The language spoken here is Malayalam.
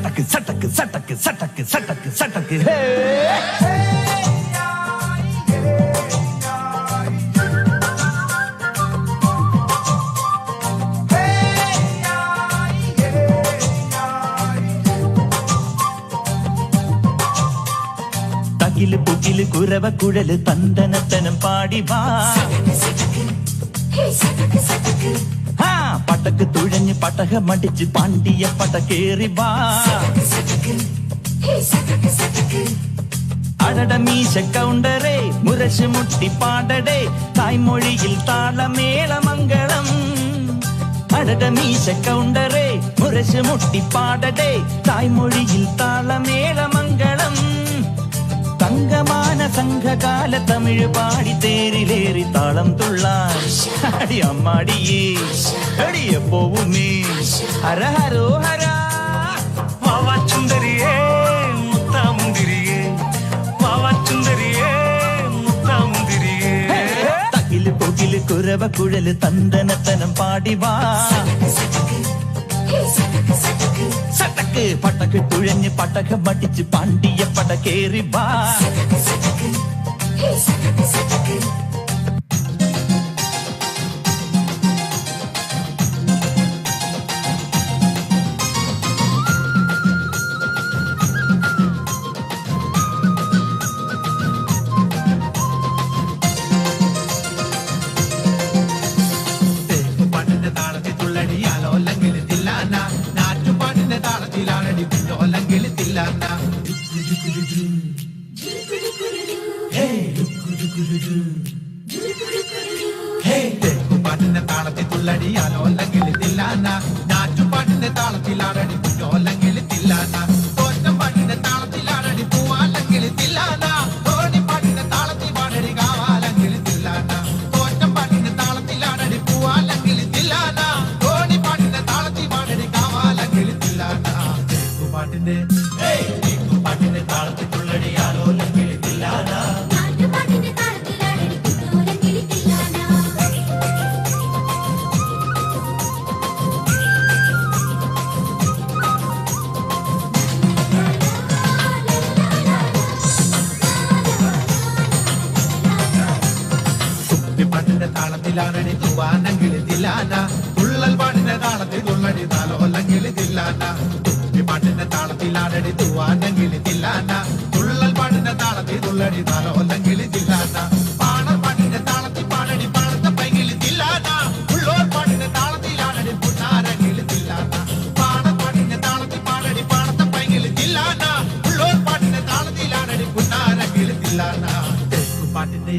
सटक सटक सटक सटक सटक सटक हे തകില് പുകില് കുരവ കുഴല് തന്തനത്തനം പാടി വാ പടക്ക് തുഴഞ്ഞ് പടകമടിച്ച് പാണ്ടിയ പടകേറി വാ അടട മീശ കൗണ്ടറേ മുരശ് മുട്ടി പാടടേ തായ്മൊഴിയിൽ താളമേളമംഗളം അടട മീശ കൗണ്ടറേ മുരശ് മുട്ടി പാടടേ തായ്മൊഴിയിൽ താളമേളമംഗളം തങ്കമാന സംഘകാല തമിഴ് പാടി തേരിലേറി താളം തുള്ളാൻ അടി അമ്മാടിയേ അടിയ പോവുമേ ഹര ഹരോ ഹര വാവാച്ചുന്തരിയേ മുത്താമുന്തിരിയേ വാവാച്ചുന്തരിയേ മുത്താമുന്തിരിയേ തകില് പൊകില് കുരവ കുഴല് തന്തനത്തനം പാടി വാ സട്ടക്ക് പട്ടക്ക് തുഴഞ്ഞ് പടക മടിച്ച് പാണ്ടിയ പടകേറി വാ പാട്ടിന്റെ താളത്തിൽ തുള്ളടിയാലോ അല്ലെങ്കിൽ തില്ലാന ഞാറ്റുപാട്ടിന്റെ താളത്തിലാണടി കുഞ്ഞോല്ലെങ്കിൽ തില്ലാന തോറ്റം പാട്ടിന്റെ താളത്തിലാണടി പൂവാല്ലെങ്കിൽ തില്ലാന തോണി പാട്ടിന്റെ താളത്തിൽ പാടടി കാവാല്ലെങ്കിൽ തില്ലാന തോറ്റം പാട്ടിന്റെ താളത്തിലാണടി പൂവാല്ലെങ്കിൽ തില്ലാന തോണി പാട്ടിന്റെ താളത്തിൽ പാടടി കാവാല്ലെങ്കിൽ തില്ലാന പാട്ടിന്റെ പാട്ടിന്റെ താളത്തിൽ തുള്ളടിയാലോ അല്ലെങ്കിൽ തില്ലാന താളത്തിലാണടി തൂവാനെങ്കിൽ തില്ലാന തുള്ളൽ പാട്ടിന്റെ താളത്തിൽ തുള്ളടി താലോല്ലെങ്കിൽ തില്ലാന പാട്ടിന്റെ താളത്തിലാണടി തൂവാനെങ്കിൽ തില്ലാന തുള്ളൽ പാട്ടിന്റെ താളത്തിൽ തുള്ളടി താലോല്ലെങ്കിൽ തില്ലാന പാണർ പാട്ടിന്റെ താളത്തിൽ പാടടി പാടത്തെ പൈകിൽ തില്ലാന ഉള്ളോർ പാട്ടിന്റെ താളത്തിലാണടി പുണ്ണാരെങ്കിൽ തില്ലാന പാണർ പാട്ടിന്റെ താളത്തിൽ പാടടി പാടത്തെ പൈകിൽ തില്ലാന ഉള്ളോർ പാട്ടിന്റെ താളത്തിലാണടി പുണ്ണാരെങ്കിൽ തില്ലാന പാട്ടിന്റെ